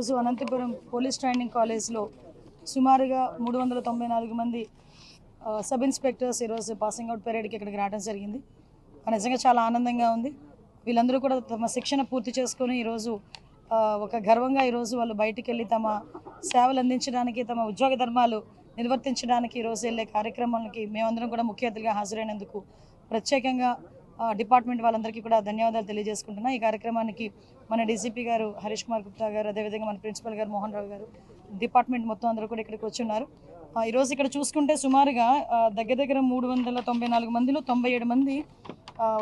ఈరోజు Anantapuram police training కాలేజ్లో సుమారుగా 394 మంది సబ్ ఇన్స్పెక్టర్స్ ఈరోజు పాసింగ్ అవుట్ పెరేడ్కి ఇక్కడికి రావడం జరిగింది. నిజంగా చాలా ఆనందంగా ఉంది. వీళ్ళందరూ కూడా తమ శిక్షణ పూర్తి చేసుకొని ఈరోజు ఒక గర్వంగా ఈరోజు వాళ్ళు బయటికి వెళ్ళి తమ సేవలు అందించడానికి, తమ ఉద్యోగ ధర్మాలు నిర్వర్తించడానికి ఈరోజు వెళ్ళే కార్యక్రమాలకి మేమందరం కూడా ముఖ్య అతిథిగా హాజరైనందుకు ప్రత్యేకంగా డిపార్ట్మెంట్ వాళ్ళందరికీ కూడా ధన్యవాదాలు తెలియజేసుకుంటున్నా. ఈ కార్యక్రమానికి మన డీసీపీ గారు హరీష్ కుమార్ గుప్తా గారు, అదేవిధంగా మన ప్రిన్సిపల్ గారు మోహన్ రావు గారు, డిపార్ట్మెంట్ మొత్తం అందరూ కూడా ఇక్కడికి వచ్చి ఉన్నారు. ఈరోజు ఇక్కడ చూసుకుంటే సుమారుగా దగ్గర 394 మందిలో 97 మంది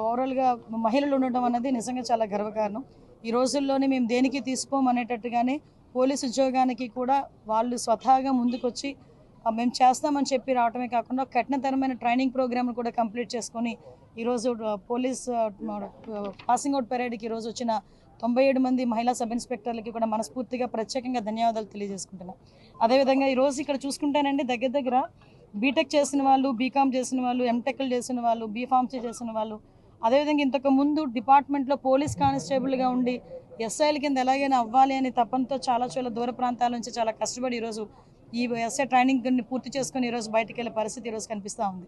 ఓవరాల్గా మహిళలు ఉండటం అన్నది నిజంగా చాలా గర్వకారణం. ఈ రోజుల్లోనే మేము దేనికి తీసుకోమనేటట్టుగానే పోలీసు ఉద్యోగానికి కూడా వాళ్ళు స్వతహాగా ముందుకొచ్చి మేము చేస్తామని చెప్పి రావటమే కాకుండా కఠినతరమైన ట్రైనింగ్ ప్రోగ్రామ్ కూడా కంప్లీట్ చేసుకొని ఈరోజు పోలీస్ పాసింగ్ అవుట్ పెరేడ్కి ఈరోజు వచ్చిన 97 మంది మహిళా సబ్ ఇన్స్పెక్టర్లకి కూడా మనస్ఫూర్తిగా ప్రత్యేకంగా ధన్యవాదాలు తెలియజేసుకుంటున్నాం. అదేవిధంగా ఈరోజు ఇక్కడ చూసుకుంటేనండి దగ్గర బీటెక్ చేసిన వాళ్ళు, బీకామ్ చేసిన వాళ్ళు, ఎంటెక్లు చేసిన వాళ్ళు, బీఫార్మసీ చేసిన వాళ్ళు, అదేవిధంగా ఇంతకు ముందు డిపార్ట్మెంట్లో పోలీస్ కానిస్టేబుల్గా ఉండి ఎస్ఐల కింద ఎలాగైనా అవ్వాలి అని తపంతో చాలా దూర ప్రాంతాల నుంచి చాలా కష్టపడి ఈరోజు ఈ ఎస్ఐ ట్రైనింగ్ పూర్తి చేసుకొని ఈరోజు బయటకు వెళ్ళే పరిస్థితి ఈరోజు కనిపిస్తూ ఉంది.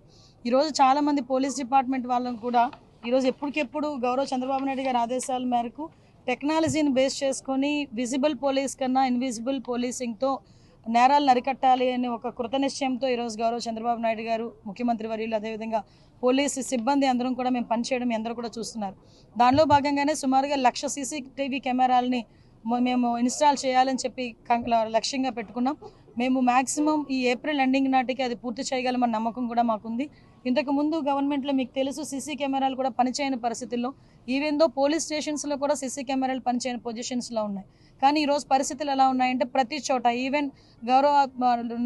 ఈరోజు చాలామంది పోలీస్ డిపార్ట్మెంట్ వాళ్ళని కూడా ఈరోజు ఎప్పటికెప్పుడు గౌరవ చంద్రబాబు నాయుడు గారి ఆదేశాల మేరకు టెక్నాలజీని బేస్ చేసుకొని విజిబుల్ పోలీస్ కన్నా ఇన్విజిబుల్ పోలీసింగ్తో నేరాలను అరికట్టాలి అనే ఒక కృతనిశ్చయంతో ఈరోజు గౌరవ చంద్రబాబు నాయుడు గారు, ముఖ్యమంత్రి వర్యులు, అదేవిధంగా పోలీసు సిబ్బంది అందరం కూడా మేము పనిచేయడం అందరూ కూడా చూస్తున్నారు. దానిలో భాగంగానే సుమారుగా 1,00,000 సీసీటీవీ కెమెరాలని మేము ఇన్స్టాల్ చేయాలని చెప్పి లక్ష్యంగా పెట్టుకున్నాం. మేము మ్యాక్సిమం ఈ ఏప్రిల్ ఎండింగ్ నాటికి అది పూర్తి చేయగలమన్న నమ్మకం కూడా మాకుంది. ఇంతకుముందు గవర్నమెంట్లో మీకు తెలుసు సీసీ కెమెరాలు కూడా పనిచేయని పరిస్థితుల్లో, ఈవెందో పోలీస్ స్టేషన్స్లో కూడా సీసీ కెమెరాలు పనిచేయని పొజిషన్స్లో ఉన్నాయి. కానీ ఈరోజు పరిస్థితులు ఎలా ఉన్నాయంటే ప్రతి చోట ఈవెన్ గౌరవ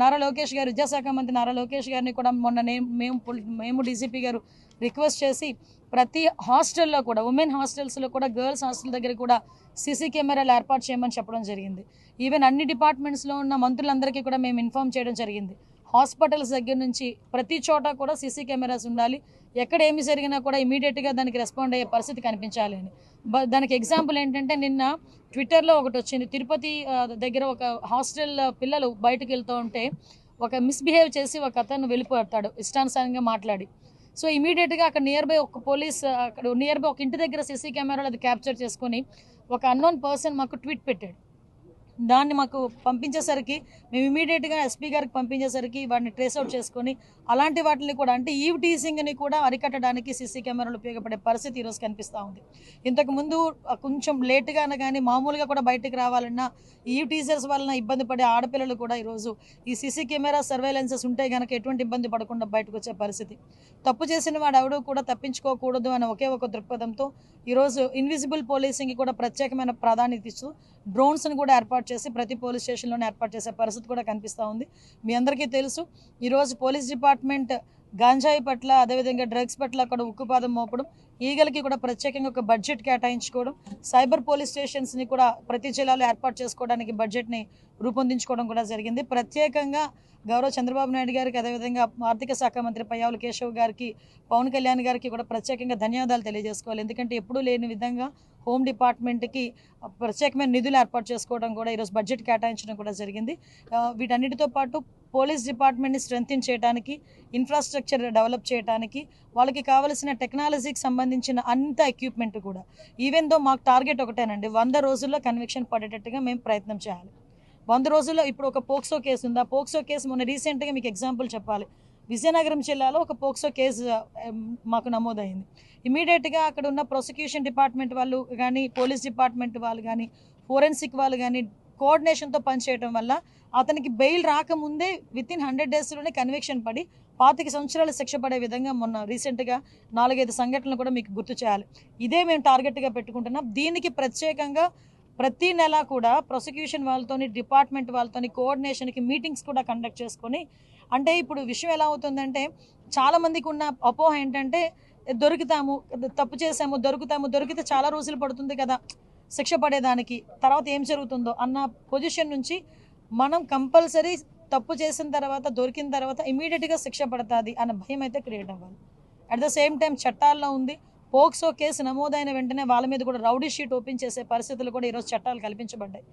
నారా లోకేష్ గారు, విద్యాశాఖ మంత్రి నారా లోకేష్ గారిని కూడా మొన్న మేము డీజీపీ గారు రిక్వెస్ట్ చేసి ప్రతి హాస్టల్లో కూడా, ఉమెన్ హాస్టల్స్లో కూడా, గర్ల్స్ హాస్టల్ దగ్గర కూడా సీసీ కెమెరాలు ఏర్పాటు చేయమని చెప్పడం జరిగింది. ఈవెన్ అన్ని డిపార్ట్మెంట్స్లో ఉన్న మంత్రులందరికీ కూడా మేము ఇన్ఫార్మ్ చేయడం జరిగింది. హాస్పిటల్స్ దగ్గర నుంచి ప్రతి చోట కూడా సీసీ కెమెరాస్ ఉండాలి, ఎక్కడ ఏమి జరిగినా కూడా ఇమీడియట్గా దానికి రెస్పాండ్ అయ్యే పరిస్థితి కనిపించాలి అని. దానికి ఎగ్జాంపుల్ ఏంటంటే నిన్న ట్విట్టర్లో ఒకటి వచ్చింది. తిరుపతి దగ్గర ఒక హాస్టల్ పిల్లలు బయటకు వెళ్తూ ఉంటే ఒక మిస్బిహేవ్ చేసి ఒక అతను వెళ్ళిపోతాడు ఇష్టానుసారంగా మాట్లాడి. సో ఇమీడియట్గా అక్కడ నియర్ బై ఒక పోలీస్, అక్కడ నియర్ బై ఒక ఇంటి దగ్గర సీసీ కెమెరాలు అది క్యాప్చర్ చేసుకొని ఒక అన్నోన్ పర్సన్ మాకు ట్వీట్ పెట్టాడు. దాన్ని మాకు పంపించేసరికి మేము ఇమీడియట్గా ఎస్పీ గారికి పంపించేసరికి వాటిని ట్రేస్అవుట్ చేసుకొని అలాంటి వాటిని కూడా, అంటే ఈవ్ టీజింగ్ని కూడా అరికట్టడానికి సీసీ కెమెరాలు ఉపయోగపడే పరిస్థితి ఈరోజు కనిపిస్తూ ఉంది. ఇంతకుముందు కొంచెం లేటుగా కానీ మామూలుగా కూడా బయటకు రావాలన్నా ఈవ్ టీజర్స్ వలన ఇబ్బంది పడే ఆడపిల్లలు కూడా ఈరోజు ఈ సీసీ కెమెరా సర్వేలెన్సెస్ ఉంటే కనుక ఎటువంటి ఇబ్బంది పడకుండా బయటకు వచ్చే పరిస్థితి. తప్పు చేసిన వాడు ఎవడూ కూడా తప్పించుకోకూడదు అనే ఒకే ఒక దృక్పథంతో ఈరోజు ఇన్విజిబుల్ పోలీసింగ్కి కూడా ప్రత్యేకమైన ప్రాధాన్యత ఇస్తూ డ్రోన్స్ని కూడా ఏర్పాటు చేసి ప్రతి పోలీస్ స్టేషన్లోనే ఏర్పాటు చేసే పరిస్థితి కూడా కనిపిస్తూ ఉంది. మీ అందరికీ తెలుసు ఈరోజు పోలీస్ డిపార్ట్మెంట్ గాంజాయి పట్ల, అదేవిధంగా డ్రగ్స్ పట్ల అక్కడ ఉక్కుపాదం మోపడం, ఈగలకి కూడా ప్రత్యేకంగా ఒక బడ్జెట్ కేటాయించుకోవడం, సైబర్ పోలీస్ స్టేషన్స్ని కూడా ప్రతి జిల్లాలో ఏర్పాటు చేసుకోవడానికి బడ్జెట్ని రూపొందించుకోవడం కూడా జరిగింది. ప్రత్యేకంగా గౌరవ చంద్రబాబు నాయుడు గారికి, అదేవిధంగా ఆర్థిక శాఖ మంత్రి పయ్యావుల కేశవ్ గారికి, పవన్ కళ్యాణ్ గారికి కూడా ప్రత్యేకంగా ధన్యవాదాలు తెలియజేసుకోవాలి. ఎందుకంటే ఎప్పుడూ లేని విధంగా హోమ్ డిపార్ట్మెంట్కి ప్రత్యేకమైన నిధులు ఏర్పాటు చేసుకోవడం కూడా ఈరోజు బడ్జెట్ కేటాయించడం కూడా జరిగింది. వీటన్నిటితో పాటు పోలీస్ డిపార్ట్మెంట్ని స్ట్రెంథెన్ చేయడానికి, ఇన్ఫ్రాస్ట్రక్చర్ డెవలప్ చేయడానికి, వాళ్ళకి కావలసిన టెక్నాలజీకి సంబంధించిన అంత ఎక్విప్మెంట్ కూడా, ఈవెన్ దో మాకు టార్గెట్ ఒకటేనండి, 100 రోజుల్లో కన్విక్షన్ పడేటట్టుగా మేము ప్రయత్నం చేయాలి. 100 రోజుల్లో ఇప్పుడు ఒక పోక్సో కేసు ఉంది. ఆ పోక్సో కేసు మొన్న రీసెంట్గా మీకు ఎగ్జాంపుల్ చెప్పాలి, విజయనగరం జిల్లాలో ఒక పోక్సో కేసు మాకు నమోదైంది. ఇమీడియట్గా అక్కడ ఉన్న ప్రాసిక్యూషన్ డిపార్ట్మెంట్ వాళ్ళు కానీ, పోలీస్ డిపార్ట్మెంట్ వాళ్ళు కానీ, ఫోరెన్సిక్ వాళ్ళు కానీ కోఆర్డినేషన్తో పనిచేయడం వల్ల అతనికి బెయిల్ రాకముందే వితిన్ 100 డేస్లోనే కన్విక్షన్ పడి 25 సంవత్సరాలు శిక్ష పడే విధంగా మొన్న రీసెంట్గా 4-5 సంఘటనలు కూడా మీకు గుర్తు చేయాలి. ఇదే మేము టార్గెట్గా పెట్టుకుంటున్నాం. దీనికి ప్రత్యేకంగా ప్రతి నెల కూడా ప్రాసిక్యూషన్ వాళ్ళతోని, డిపార్ట్మెంట్ వాళ్ళతోని కోఆర్డినేషన్కి మీటింగ్స్ కూడా కండక్ట్ చేసుకొని, అంటే ఇప్పుడు విషయం ఎలా అవుతుందంటే చాలామందికి ఉన్న అపోహ ఏంటంటే దొరుకుతాము, తప్పు చేసాము, దొరికితే చాలా రోజులు పడుతుంది కదా శిక్ష పడేదానికి, తర్వాత ఏం జరుగుతుందో అన్న పొజిషన్ నుంచి మనం కంపల్సరీ తప్పు చేసిన తర్వాత, దొరికిన తర్వాత ఇమీడియట్గా శిక్ష పడుతుంది అన్న భయం అయితే క్రియేట్ అవ్వాలి. అట్ ద సేమ్ టైం చట్టాల్లో ఉంది, పోక్సో కేసు నమోదైన వెంటనే వాళ్ళ మీద కూడా రౌడీ షీట్ ఓపెన్ చేసే పరిస్థితులు కూడా ఈరోజు చట్టాలు కల్పించబడ్డాయి.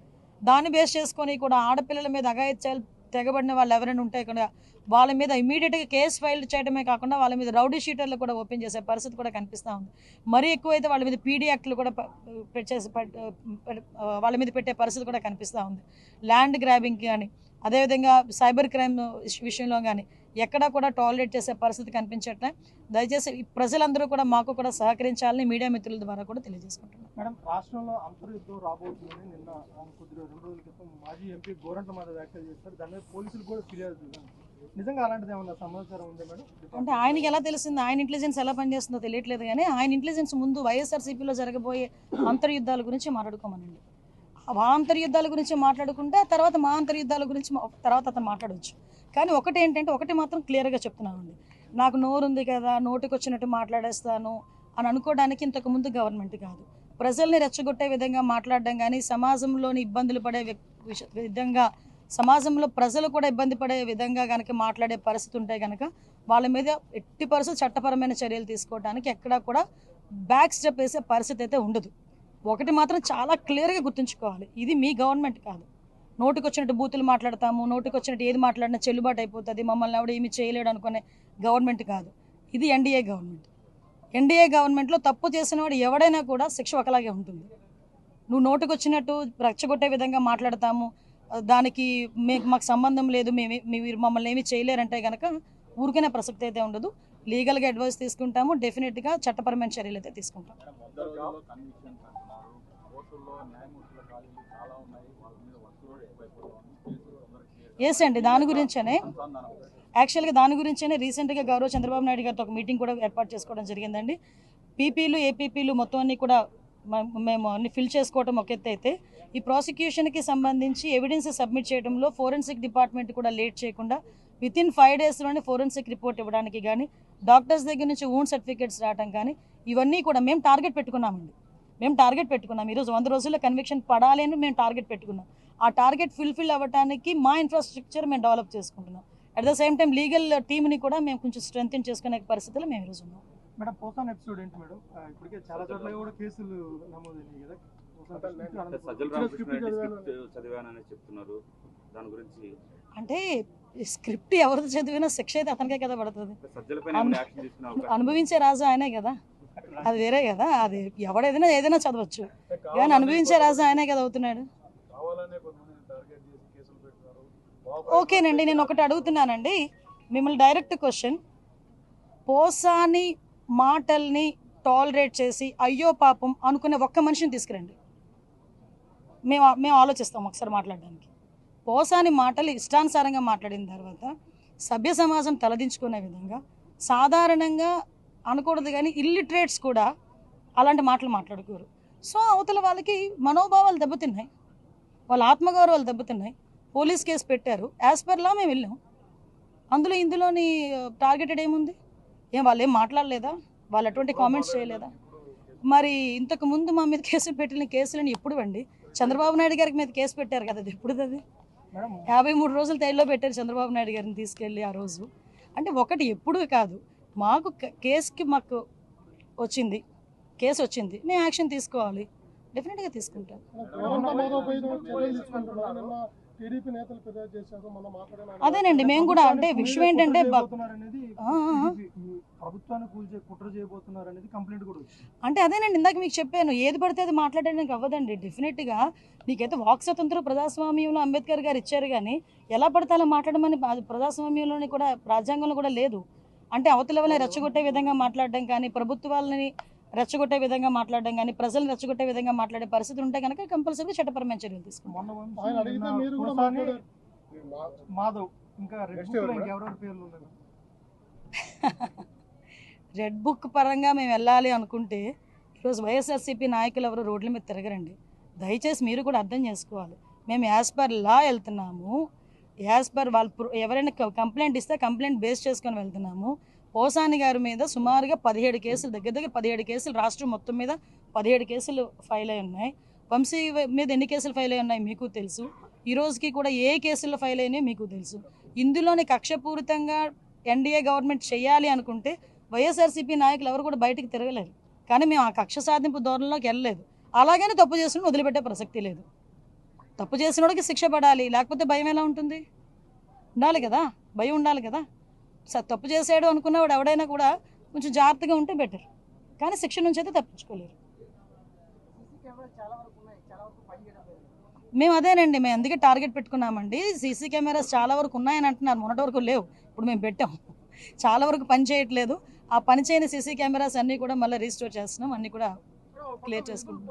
దాన్ని బేస్ చేసుకొని కూడా ఆడపిల్లల మీద అఘాయిత్యాలు తెగబడిన వాళ్ళు ఎవరైనా ఉంటే కూడా వాళ్ళ మీద ఇమీడియట్గా కేసు ఫైల్ చేయడమే కాకుండా వాళ్ళ మీద రౌడీ షీటర్లు కూడా ఓపెన్ చేసే పరిస్థితి కూడా కనిపిస్తూ ఉంది. మరీ ఎక్కువైతే వాళ్ళ మీద పీడీ యాక్ట్లు కూడా వాళ్ళ మీద పెట్టే పరిస్థితి కూడా కనిపిస్తూ ఉంది. ల్యాండ్ గ్రాబింగ్ కానీ అదేవిధంగా సైబర్ క్రైమ్ విషయంలో కానీ ఎక్కడా కూడా టాలరేట్ చేసే పరిస్థితి కనిపించట్లే. దయచేసి ప్రజలందరూ కూడా మాకు కూడా సహకరించాలని మీడియా మిత్రుల ద్వారా కూడా తెలియజేసుకుంటున్నాం. మేడం, రాష్ట్రంలో అంతర్యుద్ధం రాబోతుందని నిన్న కొద్దిగా 2 రోజుల క్రితం మాజీ ఎంపీ గోరంట్ల మాధవ్ వ్యాఖ్యలు చేస్తారు. దాని మీద పోలీసులు కూడా ఫిర్యాదు చేశారు. నిజంగా అలాంటిది ఏమన్నా సమాచారం ఉందా మేడం? అంటే ఆయనకి ఎలా తెలిసింది, ఆయన ఇంటెలిజెన్స్ ఎలా పనిచేస్తుందో తెలియట్లేదు. కానీ ఆయన ఇంటెలిజెన్స్ ముందు వైఎస్ఆర్సీపీలో జరగబోయే అంతర్యుద్ధాల గురించి మాట్లాడుకోమనండి. ఆ అంతర్యుద్ధాల గురించి మాట్లాడుకుంటే తర్వాత మా అంతర్యుద్ధాల గురించి తర్వాత అతను మాట్లాడవచ్చు. కానీ ఒకటి ఏంటంటే ఒకటి మాత్రం క్లియర్గా చెప్తున్నామండి, నాకు నోరు ఉంది కదా నోటికి వచ్చినట్టు మాట్లాడేస్తాను అని అనుకోవడానికి ఇంతకుముందు గవర్నమెంట్ కాదు. ప్రజల్ని రెచ్చగొట్టే విధంగా మాట్లాడడం కానీ సమాజంలోని ఇబ్బందులు పడే విధంగా సమాజంలో ప్రజలు కూడా ఇబ్బంది పడే విధంగా కనుక మాట్లాడే పరిస్థితి ఉంటే కనుక వాళ్ళ మీద ఎట్టి పరిస్థితి చట్టపరమైన చర్యలు తీసుకోవడానికి ఎక్కడా కూడా బ్యాక్ స్టెప్ వేసే పరిస్థితి అయితే ఉండదు. ఒకటి మాత్రం చాలా క్లియర్గా గుర్తుంచుకోవాలి, ఇది మీ గవర్నమెంట్ కాదు. నోటికి వచ్చినట్టు బూతులు మాట్లాడతాము, నోటికి వచ్చినట్టు ఏది మాట్లాడినా చెల్లుబాటు అయిపోతుంది, మమ్మల్ని ఎవడు ఏమి చేయలేడు అనుకునే గవర్నమెంట్ కాదు. ఇది ఎన్డీఏ గవర్నమెంట్. ఎన్డీఏ గవర్నమెంట్లో తప్పు చేసిన వాడు ఎవడైనా కూడా శిక్ష ఒకలాగే ఉంటుంది. నువ్వు నోటికి వచ్చినట్టు రెచ్చగొట్టే విధంగా మాట్లాడతాము, దానికి మాకు సంబంధం లేదు, మీరు మమ్మల్ని ఏమి చేయలేరంటే కనుక ఊరికనే ప్రసక్తి అయితే ఉండదు. లీగల్గా అడ్వైస్ తీసుకుంటాము, డెఫినెట్గా చట్టపరమైన చర్యలు అయితే తీసుకుంటాం. ఎస్ అండి, దాని గురించేనే దాని గురించేనే రీసెంట్గా గౌరవ చంద్రబాబు నాయుడు గారితో ఒక మీటింగ్ కూడా ఏర్పాటు చేసుకోవడం జరిగిందండి. పీపీలు ఏపీపీలు మొత్తం అన్ని కూడా మేము అన్ని ఫిల్ చేసుకోవడం ఒక ఎత్తు అయితే, ఈ ప్రాసిక్యూషన్కి సంబంధించి ఎవిడెన్స్ సబ్మిట్ చేయడంలో ఫోరెన్సిక్ డిపార్ట్మెంట్ కూడా లేట్ చేయకుండా వితిన్ 5 డేస్లోనే ఫోరెన్సిక్ రిపోర్ట్ ఇవ్వడానికి కానీ డాక్టర్స్ దగ్గర నుంచి వూండ్ సర్టిఫికేట్స్ రావడం కానీ ఇవన్నీ కూడా మేము టార్గెట్ పెట్టుకున్నామండి. ఈరోజు 100 రోజుల్లో కన్విక్షన్ పడాలి అని మేము టార్గెట్ పెట్టుకున్నాం. ఆ టార్గెట్ ఫుల్ఫిల్ అవ్వడానికి మా ఇన్ఫ్రాస్ట్రక్చర్ మేము డెవలప్ చేసుకుంటున్నాం. At the same time legal టీమ్ని కూడా మేము కొంచెం స్ట్రెంథెన్ చేసుకునే పరిస్థితుల్లో మేము ఈరోజు ఉన్నాం. మేడం, పోసాన్ ఎపిసోడ్ ఏంటి మేడం? ఇప్పటికే చాలా చోట్ల కూడా కేసులు నమోదైనాయి కదా. అంటే స్క్రిప్ట్ ఎవరిది చదివినా శిక్ష అయితే అతనికే కదా పడుతుంది. అనుభవించే రాజు ఆయనే కదా, అది వేరే కదా. అది ఏదైనా చదవచ్చు, కానీ అనుభవించే రాజు ఆయనే కదా అవుతున్నాడు. ఓకేనండి, నేను ఒకటి అడుగుతున్నానండి మిమ్మల్ని, డైరెక్ట్ క్వశ్చన్. పోసాని మాటల్ని టాలరేట్ చేసి అయ్యో పాపం అనుకునే ఒక్క మనిషిని తీసుకురండి, మేము ఆలోచిస్తాం ఒకసారి మాట్లాడడానికి. పోసాని మాటలు ఇష్టానుసారంగా మాట్లాడిన తర్వాత సభ్య సమాజం తలదించుకునే విధంగా సాధారణంగా అనకూడదు కానీ ఇల్లిటరేట్స్ కూడా అలాంటి మాటలు మాట్లాడుకోరు. సో అవతల వాళ్ళకి మనోభావాలు దెబ్బతిన్నాయి, వాళ్ళ ఆత్మగౌరవాలు దెబ్బతిన్నాయి. పోలీస్ కేసు పెట్టారు, యాజ్ పర్ లా మేము వెళ్ళాం. ఇందులోని టార్గెటెడ్ ఏముంది? వాళ్ళు ఏం మాట్లాడలేదా? వాళ్ళు అటువంటి కామెంట్స్ చేయలేదా? మరి ఇంతకు ముందు మా మీద కేసులు పెట్టిన కేసులని ఎప్పుడు అండి? చంద్రబాబు నాయుడు గారికి మీద కేసు పెట్టారు కదా, అది ఎప్పుడు? అది 53 రోజులు తైల్లో పెట్టారు చంద్రబాబు నాయుడు గారిని తీసుకెళ్ళి ఆ రోజు. అంటే ఒకటి ఎప్పుడు కాదు, మాకు మాకు కేసు వచ్చింది, మేము యాక్షన్ తీసుకోవాలి, డెఫినెట్గా తీసుకుంటాం. అదేనండి మేము కూడా, అంటే విషయం ఏంటంటే అంటే అదేనండి ఇందాక మీకు చెప్పాను, ఏది పడితే అది మాట్లాడడానికి అవ్వదండి. డెఫినెట్గా నీకైతే వాక్ స్వతంత్రం ప్రజాస్వామ్యంలో అంబేద్కర్ గారు ఇచ్చారు, కానీ ఎలా పడితే అలా మాట్లాడమని ప్రజాస్వామ్యంలోని కూడా రాజ్యాంగంలో కూడా లేదు. అంటే అవతల వాళ్ళని రెచ్చగొట్టే విధంగా మాట్లాడడం కానీ, ప్రభుత్వాలని రెచ్చగొట్టే విధంగా మాట్లాడడం కానీ, ప్రజలను రెచ్చగొట్టే విధంగా మాట్లాడే పరిస్థితి ఉంటే కనుక కంపల్సరీగా చట్టపరమైన చర్యలు తీసుకుంటాం. రెడ్ బుక్ పరంగా మేము వెళ్ళాలి అనుకుంటే ఈరోజు వైఎస్ఆర్సీపీ నాయకులు ఎవరు రోడ్ల మీద తిరగరండి. దయచేసి మీరు కూడా అర్థం చేసుకోవాలి, మేము యాజ్ పర్ లా వెళ్తున్నాము, యాజ్ పర్ వాళ్ళు ఎవరైనా కంప్లైంట్ ఇస్తే కంప్లైంట్ బేస్ చేసుకొని వెళ్తున్నాము. పోసాని గారి మీద సుమారుగా 17 కేసులు, దగ్గర 17 కేసులు రాష్ట్రం మొత్తం మీద 17 కేసులు ఫైల్ అయి ఉన్నాయి. వంశీ మీద ఎన్ని కేసులు ఫైల్ అయి ఉన్నాయి మీకు తెలుసు. ఈ రోజుకి కూడా ఏ కేసుల్లో ఫైల్ అయినాయో మీకు తెలుసు. ఇందులోని కక్షపూరితంగా ఎన్డీఏ గవర్నమెంట్ చేయాలి అనుకుంటే వైఎస్ఆర్సీపీ నాయకులు ఎవరు కూడా బయటికి తిరగలేరు. కానీ మేము ఆ కక్ష సాధింపు ధోరణిలోకి వెళ్ళలేదు. అలాగని తప్పు చేసుకుని వదిలిపెట్టే ప్రసక్తి లేదు. తప్పు చేసినోడికి శిక్ష పడాలి, లేకపోతే భయం ఎలా ఉంటుంది? ఉండాలి కదా, భయం ఉండాలి కదా. తప్పు చేసాడు అనుకున్నవాడు ఎవడైనా కూడా కొంచెం జాగ్రత్తగా ఉంటే బెటర్, కానీ శిక్ష నుంచి అయితే తప్పించుకోలేరు. మేము అదేనండి, మేము అందుకే టార్గెట్ పెట్టుకున్నామండి. సీసీ కెమెరాస్ చాలా వరకు ఉన్నాయని అంటున్నారు, మొన్నటి వరకు లేవు, ఇప్పుడు మేము పెట్టాం. చాలా వరకు పని చేయట్లేదు. ఆ పని చేయని సీసీ కెమెరాస్ అన్నీ కూడా మళ్ళీ రీస్టోర్ చేస్తున్నాం, అన్నీ కూడా క్లియర్ చేసుకుంటాం.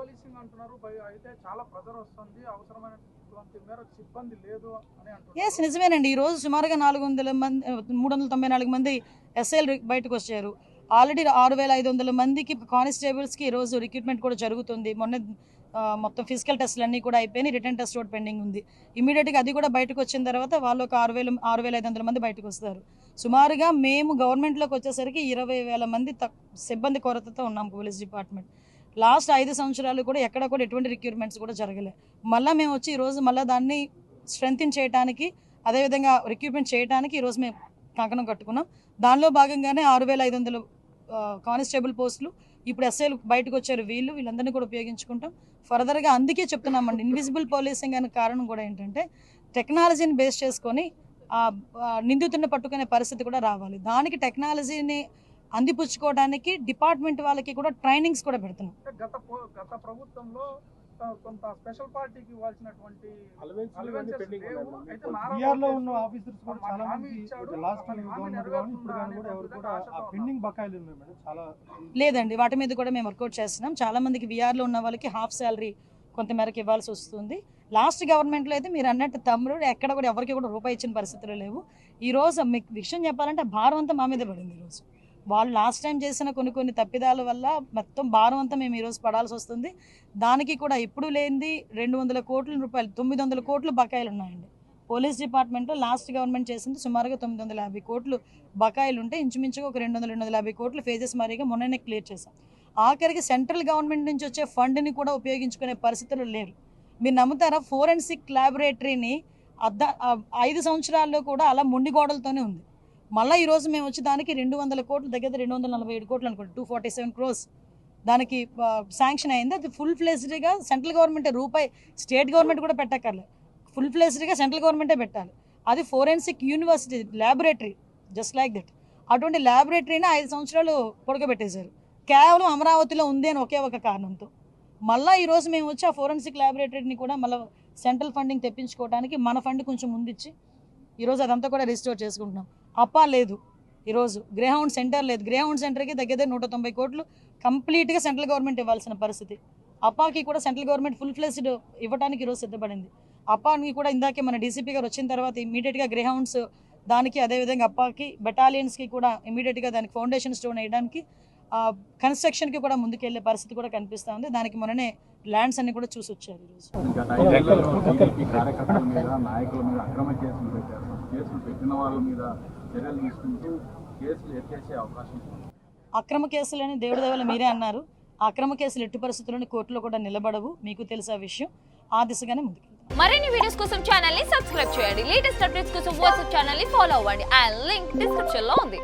ఎస్, నిజమేనండి. ఈరోజు సుమారుగా 394 మంది ఎస్ఐలు బయటకు వచ్చారు. ఆల్రెడీ 6500 మందికి కానిస్టేబుల్స్కి ఈరోజు రిక్రూట్మెంట్ కూడా జరుగుతుంది. మొన్న మొత్తం ఫిజికల్ టెస్టులు అన్నీ కూడా అయిపోయినాయి, రిటర్న్ టెస్ట్ ఒకటి పెండింగ్ ఉంది. ఇమీడియట్గా అది కూడా బయటకు వచ్చిన తర్వాత వాళ్ళు ఒక 6500 మంది బయటకు వస్తారు. సుమారుగా మేము గవర్నమెంట్లోకి వచ్చేసరికి 20,000 మంది సిబ్బంది కొరతతో ఉన్నాం పోలీస్ డిపార్ట్మెంట్. లాస్ట్ 5 సంవత్సరాలు కూడా ఎక్కడ కూడా ఎటువంటి రిక్రూట్మెంట్స్ కూడా జరగలేదు. మళ్ళీ మేము వచ్చి ఈరోజు మళ్ళీ దాన్ని స్ట్రెంగ్తన్ చేయడానికి, అదేవిధంగా రిక్రూట్మెంట్ చేయడానికి ఈరోజు మేము కంకణం కట్టుకున్నాం. దానిలో భాగంగానే 6500 కానిస్టేబుల్ పోస్టులు, ఇప్పుడు ఎస్ఐలు బయటకు వచ్చారు. వీళ్ళందరినీ కూడా ఉపయోగించుకుంటాం. ఫర్దర్గా అందుకే చెప్తున్నామండి, ఇన్విజిబుల్ పోలీసింగ్ అనే కారణం కూడా ఏంటంటే టెక్నాలజీని బేస్ చేసుకొని నిందితుడిని పట్టుకునే పరిస్థితి కూడా రావాలి. దానికి టెక్నాలజీని అందిపుచ్చుకోవడానికి డిపార్ట్మెంట్ వాళ్ళకి కూడా ట్రైనింగ్స్ కూడా పెడుతున్నాం. గత ప్రభుత్వంలో కొంత స్పెషల్ పార్టీకి ఇవ్వాల్సినటువంటి బీఆర్లో ఉన్న ఆఫీసర్స్ కూడా చాలా మంది లాస్ట్ టైం గవర్నమెంట్ కానీ ఇప్పుడు కానీ కూడా ఎవరు కూడా ఆ పెండింగ్ బకాయిలు ఉన్నాయి మేడం. చాలా లేదండి, వాటి మీద కూడా మేము వర్కౌట్ చేస్తున్నాం. చాలా మందికి బీఆర్లో ఉన్న వాళ్ళకి హాఫ్ శాలరీ కొంతమేరకు ఇవ్వాల్సి వస్తుంది. లాస్ట్ గవర్నమెంట్లో అయితే మీరు అన్నట్టు తమ్ముడు ఎక్కడ కూడా ఎవరికి కూడా రూపాయి ఇచ్చిన పరిస్థితులు లేవు. ఈరోజు మీకు విషయం చెప్పాలంటే భారం అంతా మా మీద పడింది. ఈరోజు వాళ్ళు లాస్ట్ టైం చేసిన కొన్ని తప్పిదాల వల్ల మొత్తం భారం అంతా మేము ఈరోజు పడాల్సి వస్తుంది. దానికి కూడా ఇప్పుడు లేనిది 200 కోట్ల రూపాయలు, 900 కోట్లు బకాయిలు ఉన్నాయండి పోలీస్ డిపార్ట్మెంట్లో. లాస్ట్ గవర్నమెంట్ చేసింది సుమారుగా 950 కోట్లు బకాయిలు ఉంటే ఇంచుమించుగా ఒక 200-250 కోట్లు ఫేజెస్ మారీగా మొన్ననే క్లియర్ చేశాం. ఆఖరికి సెంట్రల్ గవర్నమెంట్ నుంచి వచ్చే ఫండ్ని కూడా ఉపయోగించుకునే పరిస్థితులు లేరు. మీరు నమ్ముతారా, ఫోరెన్సిక్ ల్యాబొరేటరీని 5 సంవత్సరాల్లో కూడా అలా మొండి గోడలతోనే ఉంది. మళ్ళీ ఈరోజు మేము వచ్చి దానికి 200 కోట్లు, దగ్గర 247 కోట్లు అనుకోండి, 247 crores దానికి శాంక్షన్ అయింది. అది ఫుల్ ఫ్లెజ్డ్గా సెంట్రల్ గవర్నమెంటే, రూపాయి స్టేట్ గవర్నమెంట్ కూడా పెట్టక్కర్లేదు, ఫుల్ ఫ్లెజ్డ్గా సెంట్రల్ గవర్నమెంటే పెట్టాలి. అది forensic university laboratory, just like that. అటువంటి ల్యాబొరేటరీని 5 సంవత్సరాలు పొడగబెట్టేశారు, కేవలం అమరావతిలో ఉంది అని ఒకే ఒక కారణంతో. మళ్ళీ ఈరోజు మేము వచ్చి ఆ ఫోరెన్సిక్ ల్యాబొరేటరీని కూడా మళ్ళీ సెంట్రల్ ఫండింగ్ తెప్పించుకోవడానికి మన ఫండ్ కొంచెం ముందిచ్చి ఈరోజు అదంతా కూడా రిస్టోర్ చేసుకుంటున్నాం. అప్పా లేదు, ఈరోజు గ్రేహౌండ్ సెంటర్ లేదు. గ్రేహౌండ్ సెంటర్కి దగ్గర 190 కోట్లు కంప్లీట్గా సెంట్రల్ గవర్నమెంట్ ఇవ్వాల్సిన పరిస్థితి. అప్పాకి కూడా సెంట్రల్ గవర్నమెంట్ ఫుల్ ఫ్లెజ్డ్ ఇవ్వడానికి ఈరోజు సిద్ధపడింది. అప్పాకి కూడా ఇందాకే మన డీసీపీ గారు వచ్చిన తర్వాత ఇమీడియట్గా గ్రేహౌండ్స్ దానికి, అదేవిధంగా అప్పాకి బెటాలియన్స్కి కూడా ఇమీడియట్గా దానికి ఫౌండేషన్ స్టోన్ వేయడానికి, కన్స్ట్రక్షన్కి కూడా ముందుకెళ్లే పరిస్థితి కూడా కనిపిస్తూ ఉంది. దానికి మొన్ననే ల్యాండ్స్ అన్ని కూడా చూసి వచ్చారు. ఈరోజు కార్యకర్తల మీద, నాయకుల మీద అక్రమ కేసులు పెట్టారు. కేసులు పెట్టిన వాళ్ళ మీద చర్యలు తీసుకుంటూ కేసులు ఎత్తేసే అవకాశం ఉంది. అక్రమ కేసులని దేవుడి దయవల్ల మీరే అన్నారు. అక్రమ కేసులు ఎట్టి పరిస్థితుల్లోని కోర్టులో కూడా నిలబడవు, మీకు తెలిసే విషయం. ఆ దిశగానే ముందుకు. మరిన్ని వీడియోస్ కోసం ఛానల్ ని సబ్స్క్రైబ్ చేయండి. లేటెస్ట్ అప్డేట్స్ కోసం వాట్సాప్ ఛానల్ ని ఫాలో అవ్వండి. ఆ లింక్ డిస్క్రిప్షన్ లో ఉంది.